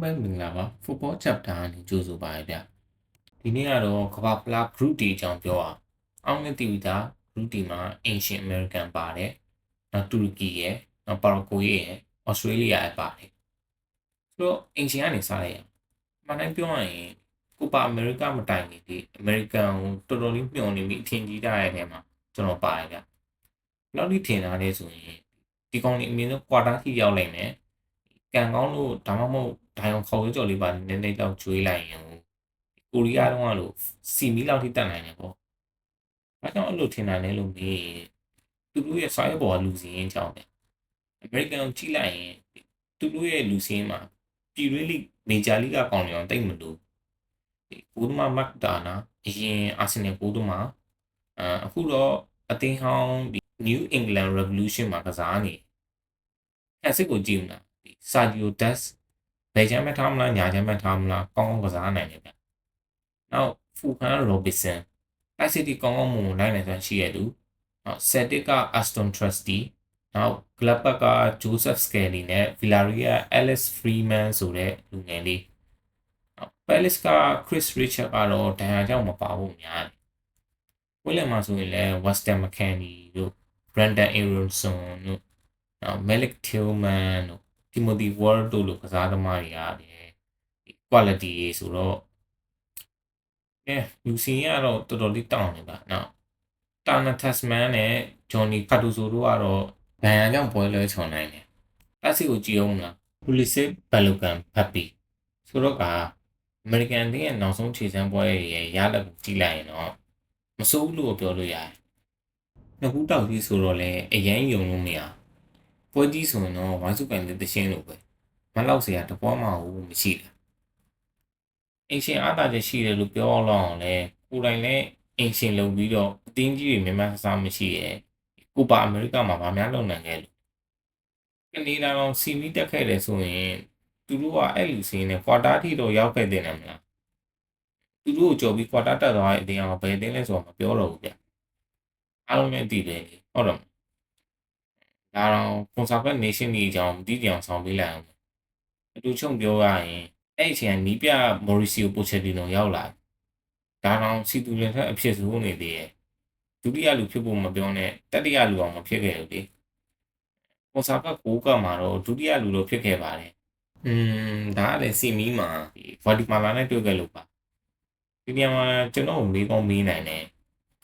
ပဲမင်္ဂလာပါ football chapter ကနေကြိုဆိုပါရဗျဒီနေ့ကတော့ကမ္ဘာဖလား group D အကြောင်းပြောအောင်အောင်နဲ့တီဗီတာ group D မှာ Ancient American ပါတယ်နောက်တူရကီရဲ့နောက် Paraguay ရဲ့ Australia ရဲ့ပါတယ်ဆိုတော့ Ancient ကနေစလိုက်ရမှန်တိုင်းပြောရရင်ကိုပါအမေရိကမတိုင်နေဒီ American ကိုတော်တော်လေးမျှော်နေပြီးအထင်ကြီးတာရဲ့ထဲမှာကျွန်တော်ပါတယ်ဗျဘယ်လောက်ထိထင်တာလဲဆိုရင်ဒီကောင်ကြီးအမြင်ဆုံး quarter ထိရောက်နိုင်တယ်ကန်ကောင်းလို့ဒါမှမဟုတ်ဒိုင်အောင်ခေါ်ကြော်လေးပါနည်းနည်းတော့ကျွေးလိုက်ရင်ကိုရီးယားတုန်းကလို့စီမီလောက်ထိတက်နိုင်တယ်ပေါ့။ဘာကြောင့်အဲ့လိုထင်တာလဲလို့မေးသူတို့ရဲ့ side ပေါ်ကလူစီရင်ကြောင်းတယ်။ American ကိုကြည့်လိုက်ရင်သူတို့ရဲ့လူစီရင်မှာပြည်တွင်းလိမေဂျာလိကကောင်းနေအောင်တိတ်မလို့ကိုဒမမတ်တာနာအရင်အာဆင်နယ်ကိုဒမအခုတော့အသင်းဟောင်းဒီ New England Revolution မှာကစားနေ။အဲ့စစ်ကိုကြည့်မလား။စာဂျီယိုဒက်စ်ဘယ်ချမ်းမထားမလားညာချမ်းမထားမလားကောင်းကောင်းကစားနိုင်တယ်ဗျ။နောက်ဖူဖန်ရောဘစ်ဆန်တိုက်စစ်တီကောင်းကောင်းမွန်နိုင်နေစွမ်းရှိရသူ။နောက်ဆယ်တစ်က Aston Trusty နောက်ဂလပ်ပတ်က Joseph Skelly နဲ့ Villarreal Alice Freeman ဆိုတဲ့လူငယ်လေး။နောက် Palace က Chris Richard ကတော့ဒဏ်ရာကြောင့်မပါဘူးများတယ်။ဝိလန်မှာဆိုရင်လည်း Weston McKennie တို့ Brandon Aronson တို့နောက် Malik Tillman တို့ Timothy Ward တို့လိုကစားသမားတွေရတယ်ဒီ quality ဆိုတော့UC ကတော့တော်တော်လေးတောင်းနေပါနော် Tana Tasman နဲ့ Johnny Cardozo တို့ကတော့ဒဏ်ရာကြောင့်ပွဲလွဲချော်နိုင်တယ်တက်စီကိုကြည့်အောင်လား Pulisic Balogun Papi ဆိုတော့က American တင်းရဲ့နောက်ဆုံးခြေစမ်းပွဲရဲ့ရလဒ်ကိုကြည့်လိုက်ရင်တော့မစိုးဘူးလို့ပြောလို့ရတယ်နှစ်ခုတောက်ကြီးဆိုတော့လေအရင်ယုံလို့မရပွဲကြီးဆိုရင်တော့ဝိုင်းစုပိုင်တဲ့တရှင်းလို့ပဲမလောက်เสียတပွားမဟုတ်မရှိတာအင်ရှင်အားသာချက်ရှိတယ်လို့ပြောအောင်လဲကိုယ်တိုင်လည်းအင်ရှင်လုပ်ပြီးတော့အတင်းကြီးတွေမြန်မာစားမရှိရဲ့ကိုပါအမေရိကမှာဗာများလုပ်နိုင်ခဲ့လို့ကနေဒါတော့စီမီတက်ခဲ့တယ်ဆိုရင်သူတို့ကအဲ့လူစင်းနဲ့ကွာတာထိတော့ရောက်ခဲ့တဲ့နေမလားသူတို့ကြော်ပြီးကွာတာတက်သွားတဲ့အတင်းအောင်ဘယ်တင်းလဲဆိုတော့မပြောတော့ဘူးဗျအားလုံးလည်းသိတယ်ဟုတ်တော့ဒါတော့ကွန်ဆာဗတ်နေရှင်းကြီးအကြောင်းဒီကြောင်ဆောင်ပေးလိုက်အောင်အတူချုံပြောရရင်အဲ့အချိန်ကနီးပြမော်ရီစီယိုပိုချက်တီနိုရောက်လာဒါတော့စီတူလန်ထက်အဖြစ်ဆိုးနေသေးရဲ့ဒုတိယလူဖြစ်ဖို့မပြောနဲ့တတိယလူအောင်မဖြစ်ခဲ့ဘူးလေကွန်ဆာဗတ်ကိုကမှာတော့ဒုတိယလူတော့ဖြစ်ခဲ့ပါတယ်ဒါကလည်းစီမီမှာဗာဒီမာလာနဲ့တွေ့ခဲ့လို့ပါဒီနေရာမှာကျွန်တော်မေးကောင်းမေးနိုင်တယ်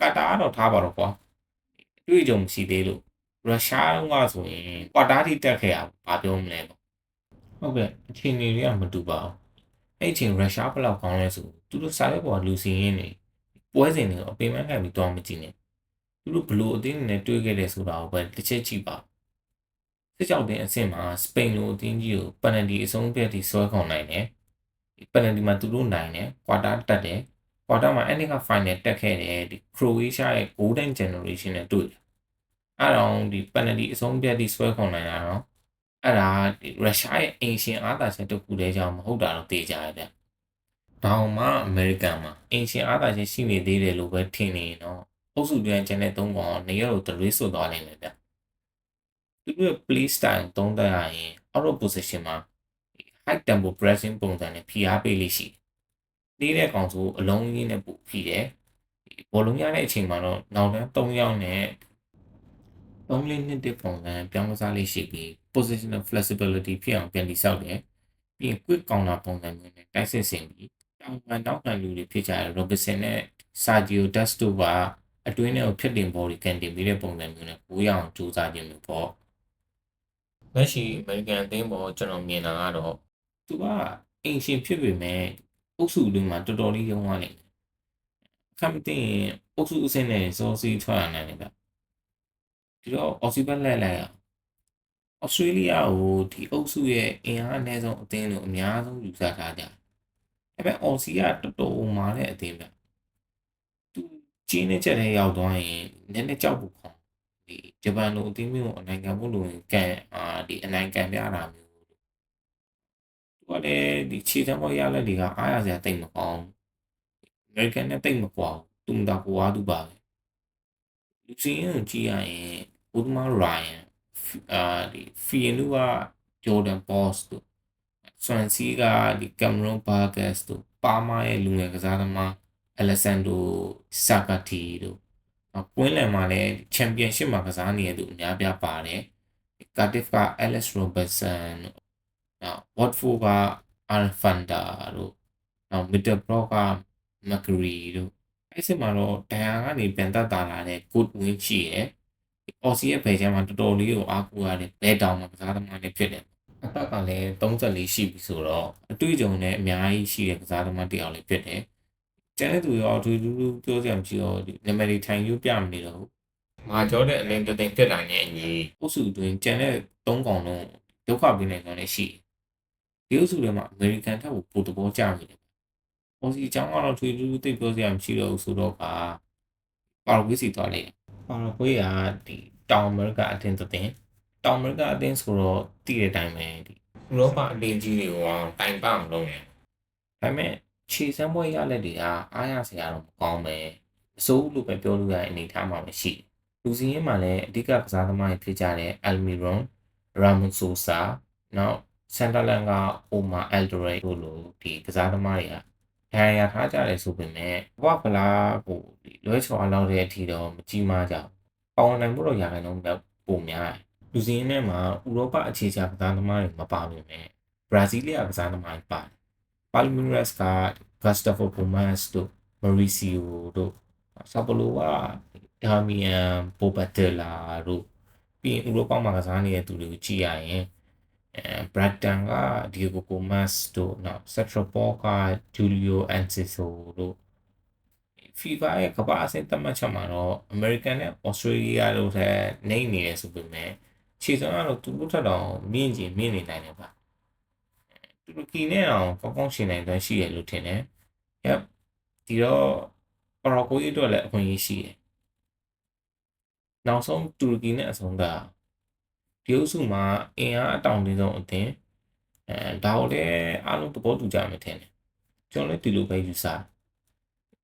ကတာကတော့ထားပါတော့ကွာတွေ့ကြုံရှိသေးလို့ရုရှားကဆိုရင်ကွာတာထိတက်ခဲ့ရဘာပြောမလဲပေါ့ဟုတ်ကဲ့အချိန်တွေကမတူပါဘူးအဲ့အချိန်ရုရှားဘယ်လောက်ကောင်းလဲဆိုသူတို့စားရဲပေါ်လူစီရင်းနေပွဲစဉ်တွေကိုအပင်ပန်းခံပြီးတော့မကြည့်နဲ့သူတို့ဘလို့အတင်းနဲ့တွေ့ခဲ့တယ်ဆိုတာကိုပဲတစ်ချက်ကြည့်ပါစစ်ကြောက်တဲ့အဆင့်မှာစပိန်လိုအတင်းကြီးကိုပန်နတီအဆုံးဖြတ်ပြီးဆွဲခေါင်နိုင်တယ်ပန်နတီမှာသူတို့နိုင်တယ်ကွာတာတက်တယ်ကွာတာမှာအဲ့ဒီက final တက်ခဲ့တယ်ဒီ Croatia ရဲ့ Golden Generation နဲ့တွေ့တယ်အဲ့တော့ဒီပန်နတီအဆုံးဖြတ်ပြီးဆွဲခေါင်နိုင်တာတော့အဲ့ဒါရုရှားရဲ့အင်ရှင်အားသာချက်တစ်ခုတည်းကြောင့်မဟုတ်တာတော့သိကြရဗျ။ဒါမှအမေရိကန်မှာအင်ရှင်အားသာချက်ရှိနေသေးတယ်လို့ပဲထင်နေရင်တော့အုပ်စုတွင်ကျန်တဲ့သုံးကောင်နေရာကိုတရွေးဆွတ်သွားနိုင်တယ်ဗျ။သူတို့ရဲ့ play style သုံးသပ်ရရင် out of position မှာ high tempo pressing ပုံစံနဲ့ဖိအားပေးလိမ့်ရှိတယ်။နေတဲ့ကောင်ဆိုအလုံးကြီးနဲ့ပို့ဖိတယ်။ဘောလုံးရတဲ့အချိန်မှာတော့နောက်တန်း3ယောက်နဲ့3လေးနှစ်တဲ့ပုံစံပြောင်းကစားလေးရှိပြီး positional flexibility ဖြစ်အောင်ပြန်တည်ဆောက်တယ်။ပြီးရင် quick counter ပုံစံမျိုးနဲ့တိုက်စစ်ဆင်ပြီးတောင်ပန်နောက်ခံလူတွေဖြစ်ကြတဲ့ Robinson နဲ့ Sergio Dest တို့ကအတွင်းထဲကိုဖြစ်တင်ပေါ်ဒီကန်တင်ပြီးတဲ့ပုံစံမျိုးနဲ့ကိုရအောင်စူးစမ်းခြင်းမျိုးပေါ့။လက်ရှိ American အသင်းပေါ်ကျွန်တော်မြင်တာကတော့သူကအင်ရှင်ဖြစ်ပေမဲ့အုပ်စုတွင်းမှာတော်တော်လေးရုံးသွားနေတယ်။ခမ်းတင်အုပ်စုအဆင့်နဲ့စောစီးထွက်ရနိုင်တယ်ဗျ။ဒီတော့ Aussie လဲလိုက်အောင်ဩစတြေးလျကိုဒီအုပ်စုရဲ့အင်အားအနည်းဆုံးအသင်းလို့အများဆုံးယူဆထားကြတယ်။ဒါပေမဲ့အော်စီကတော်တော်မာတဲ့အသင်းပဲ။သူကျင်းတဲ့ချက်ထဲရောက်သွားရင်နည်းနည်းကြောက်ဖို့ခေါ်ဒီဂျပန်လိုအသင်းမျိုးအနိုင်ခံဖို့လိုရင်ကန်ဒီအနိုင်ခံပြတာမျိုးသူကလည်းဒီခြေစမ်းပေါ်ရလက်တွေကအားရစရာတိတ်မကောင်းအမေရိကန်နဲ့တိတ်မကွာသူမတာကွာသူပါပဲလူစင်းကိုကြည့်ရရင်ဦးမရိုင်ဒီဖီနူကဂျော်ဒန်ဘော့စ်တို့ ဆွမ်စီကဒီကင်မရွန်ဘာဂတ်စ်တို့ပါမာရဲ့လူငယ်ကစားသမားအလက်ဆန်ဒိုဆာကာတီတို့ကွင်းလယ်မှာလည်းချန်ပီယံရှစ်မှာကစားနေတဲ့သူအများပြားပါတယ်ကာတစ်ဖ်ကအဲလက်စ်ရိုဘတ်ဆန်နောက်ဝတ်ဖိုကအာဖန်ဒါတို့နောက်မီဒယ်ဘရော့ကမက်ဂရီတို့အဲ့စစ်မှာတော့ဒန်ယာကနေပြန်တက်တာလာတဲ့ဂုတ်ဝင်းရှိရဲ့အော်စီရဲ့ဘယ်ချမ်းမှာတော်တော်လေးကိုအားကိုးရတဲ့ဘဲတောင်မှာကစားသမားတွေဖြစ်တယ်အသက်ကလည်း34ရှိပြီဆိုတော့အတွေ့အကြုံနဲ့အများကြီးရှိတဲ့ကစားသမားတစ်ယောက်လေးဖြစ်တယ်ကျန်တဲ့သူရောသူပြောစရာမရှိတော့နာမည်တွေထိုင်ယူပြမနေတော့ဘူးမာကျော်တဲ့အလင်းတင်ဖြစ်တာနဲ့အညီအုပ်စုအတွင်းကျန်တဲ့3កောင်လုံးဒုက္ခပေးနိုင်တယ်လည်းရှိဒီအုပ်စုထဲမှာအမေရိကန်ထက်ပိုတဘောကြနေတယ်။အော်စီအကြောင်းကတော့သူသိပြောစရာမရှိတော့ဘူးဆိုတော့ပါရာဂွေးစီသွားလိုက်ပါရာဂွေးကဒီတောင်အမေရိကအတင်းတောင်အမေရိကအတင်းဆိုတော့တည်တဲ့အတိုင်းပဲဒီဥရောပအတင်းကြီးတွေကိုတိုင်ပအောင်လုပ်နေ။ဒါပေမဲ့ခြေစမ်းပွဲရလက်တွေကအားရစရာတော့မကောင်းပဲအစိုးလို့ပဲပြောလို့ရတဲ့အနေအထားမှာမရှိ။လူစီးရင်မှာလည်းအဓိကကစားသမားတွေဖြစ်ကြတဲ့အယ်မီရွန်ရာမွန်ဆိုဆာနောက်ဆန်တာလန်ကအိုမာအယ်ဒရိုက်တို့လိုဒီကစားသမားတွေကဒဏ်ရာထားကြတယ်ဆိုပေမဲ့ဘဝဖလားကိုဒီလွဲချော်အလောက်တဲ့အထိတော့မကြီးမားကြဘူး။ပေါင်နိုင်မှုတော့ရာခိုင်နှုန်းတော့ပိုများတယ်။လူစီးရင်ထဲမှာဥရောပအခြေချကစားသမားတွေမပါဘူးနဲ့ဘရာဇီးလျကစားသမားတွေပါတယ်။ပါလမီရက်စ်ကဂတ်စတာဖိုပိုမတ်စ်တို့မေရီစီယိုတို့ဆာပလိုကဒါမီယန်ပိုဘတ်တလာတို့ပြီးဥရောပမှာကစားနေတဲ့သူတွေကိုကြည့်ရရင်ဘရက်တန်ကဒီဂိုကိုမတ်စ်တို့နောက်ဆက်ထရပေါ်ကဂျူလီယိုအန်စီဆိုတို့ FIFA ရဲ့ကမ္ဘာအဆင့်သတ်မှတ်ချက်မှာတော့ American နဲ့ Australia တို့ထက်နှိမ့်နေတယ်ဆိုပေမဲ့ခြေစွမ်းကတော့သူတို့ထက်တော့မြင့်နေနိုင်တယ်ပါတူရကီနဲ့တော့ကောင်းကောင်းရှင်နိုင်တဲ့ရှိရလို့ထင်တယ်။ Yep ဒီတော့ပါရာဂွေးအတွက်လည်းအခွင့်အရေးရှိတယ်။နောက်ဆုံးတူရကီနဲ့အဆုံးကဒီအုပ်စုမှာအင်အားအတောင်တင်းဆုံးအသင်းဒါကိုလည်းအားလုံးသဘောတူကြမယ်ထင်တယ်ကျွန်တော်လည်းဒီလိုပဲယူဆ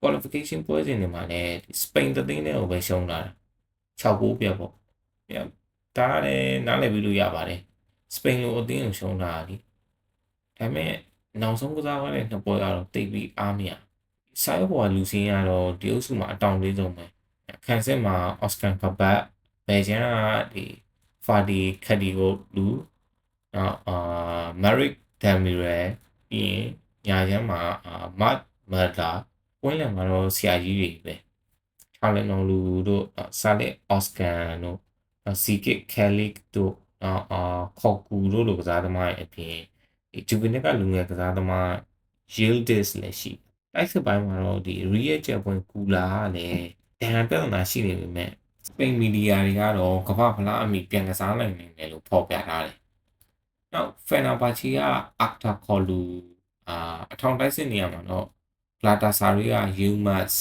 qualification ပွဲစဉ်တွေမှာလည်းစပိန်သင်းတွေကိုပဲရှုံးလာတာ6-9ပြတ်ပေါ့ဒါလည်းနားလည်ပြီးလို့ရပါတယ်စပိန်လိုအသင်းကိုရှုံးလာတာဒီဒါပေမဲ့နောက်ဆုံးကစားရတဲ့နှစ်ပွဲကတော့တိတ်ပြီးအားမရစာရုပ်ပေါ်ကလူစင်းကတော့ဒီအုပ်စုမှာအတောင်တင်းဆုံးပဲခံစစ်မှာအော်စကန်ကဘတ်ဘယ်ချမ်းကဒီဖာဒီခက်ဒီကိုလူမာရစ်ဒမ်မီရယ်ပြီးရင်ညာချမ်းမှာမတ်မတ်လာဝင်းလန်မှာတော့ဆရာကြီးတွေပဲချာလန်နော်လူတို့ဆာလက်အော့စကန်တို့စီကစ်ကယ်လစ်တို့ခေါကူတို့လိုကစားသမားတွေအပြင်ဒီဂျူဗီနက်ကလူငယ်ကစားသမားယီလ်ဒစ်လည်းရှိတိုက်စစ်ပိုင်းမှာတော့ဒီရီယက်ချက်ပွင့်ကူလာကလည်းဒဏ်ပြဿနာရှိနေပေမဲ့စပိန်မီဒီယာတွေကတော့ကမ္ဘာဖလားအမီပြန်ကစားနိုင်တယ်လို့ဖော်ပြထားတယ်။နောက်ဖယ်နာဘာချီကအာတာခေါ်လူအထောင်တိုက်စစ်နေရမှာတော့ဂလာတာဆာရီကယူမတ်စ်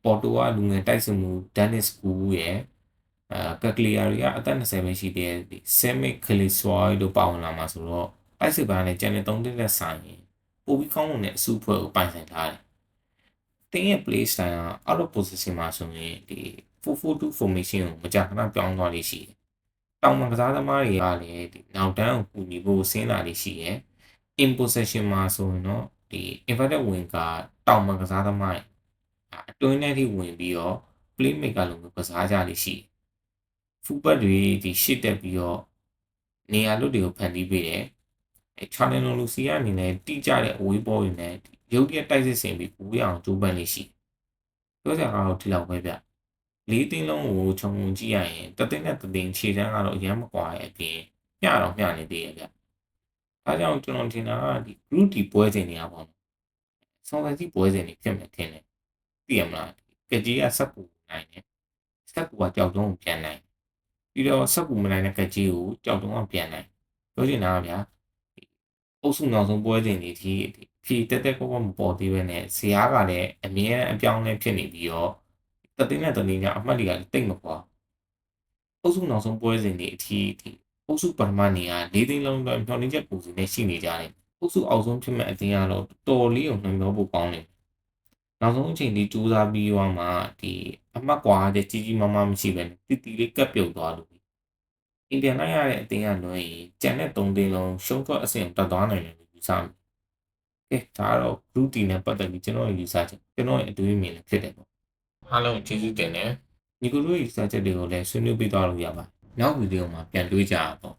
ပေါ်တိုကလူငယ်တိုက်စစ်မှုဒန်နစ်ကူရဲ့ကကလီယာရီကအသက်20ပဲရှိသေးတယ်ဆမ်မစ်ခလီဆွိုင်းတို့ပါဝင်လာမှာဆိုတော့တိုက်စစ်ပိုင်းနဲ့ကျန်တဲ့3တက်ဆိုင်ရင်ပိုပြီးကောင်းလို့နဲ့အစုဖွဲ့ကိုပိုင်ဆိုင်ထားတယ်။တင်းရဲ့ play style က out of position မှာဆိုရင်ဒီ4-4-2 formation ကိုမကြာခဏပြောင်းသွားလေးရှိတယ်။တောင်မှာကစားသမားတွေကလည်းဒီနောက်တန်းကိုကူညီဖို့ဆင်းလာလေးရှိတယ်။ in possession မှာဆိုရင်တော့ဒီ inverted wing ကတောင်မှာကစားသမားအတွင်းထဲထိဝင်ပြီးတော့ play maker လိုမျိုးကစားကြလေးရှိတယ်။ fullback တွေဒီရှစ်တက်ပြီးတော့နေရာလွတ်တွေကိုဖန်တီးပေးတယ်။ချာလန်လိုစီအနေနဲ့တိကျတဲ့အဝေးဘောတွေနဲ့ရုပ်ရက်တိုက်စစ်ဆင်ပြီးကူရအောင်ကြိုးပမ်းလေးရှိပြောစရာကတော့ဒီလောက်ပဲဗျလေးသိန်းလုံးကိုခြုံငုံကြည့်ရရင်တသိန်းနဲ့တသိန်းခြေတန်းကတော့အရင်မကွာရဲ့အပြင်မျှတော့မျှနေသေးရဲ့ဗျဒါကြောင့်ကျွန်တော်ထင်တာကဒီ group ဒီပွဲစဉ်တွေကပေါ့ဆောင်းဆိုင်စီပွဲစဉ်တွေဖြစ်မယ်ထင်တယ်သိရမလားကကြီးကဆက်ကူနိုင်တယ်ဆက်ကူကကြောက်တုံးကိုပြန်နိုင်ပြီးတော့ဆက်ကူမနိုင်တဲ့ကကြီးကိုကြောက်တုံးကပြန်နိုင်ပြောချင်တာကဗျာအုပ်စုနောက်ဆုံးပွဲစဉ်တွေဒီဖြီတက်ကောမပေါ်သေးပဲနဲ့ဇရာကလည်းအမြဲအပြောင်းလဲဖြစ်နေပြီးတော့တသိန်းနဲ့တသိန်းကအမှတ်တွေကတိတ်မကွာအုပ်စုနောက်ဆုံးပွဲစဉ်တွေအထိအုပ်စုပထမနေက၄သိန်းလုံးတော့မျှော်လင့်ချက်ပူစီနဲ့ရှိနေကြတယ်အုပ်စုအောက်ဆုံးဖြစ်မဲ့အတင်းကတော့တော်လေးကိုနှမျောဖို့ကောင်းတယ်နောက်ဆုံးအချိန်ဒီစူးစမ်းပြီးတော့မှဒီအမှတ်ကွာတဲ့ကြီးကြီးမားမားမရှိပဲတီတီလေးကပ်ပြုတ်သွားလို့အင်ပြန်လိုက်ရတဲ့အတင်းကလွှဲရင်ကျန်တဲ့၃သိန်းလုံးရှုံးထွက်အဆင့်တက်သွားနိုင်တယ်လို့ယူ စမယ်ကဲဒါကတော့ group D နဲ့ပတ်သက်ပြီးကျွန်တော်ရဲ့ယူဆချက်ကျွန်တော်ရဲ့အတွေးအမြင်လည်းဖြစ်တယ်ပေါ့အားလုံးကျေးဇူးတင်တယ်ညီကိုတို့ရဲ့ယူဆချက်တွေကိုလည်းဆွေးနွေးပေးသွားလို့ရပါတယ်နောက်ဗီဒီယိုမှာပြန်တွေ့ကြပါပေါ့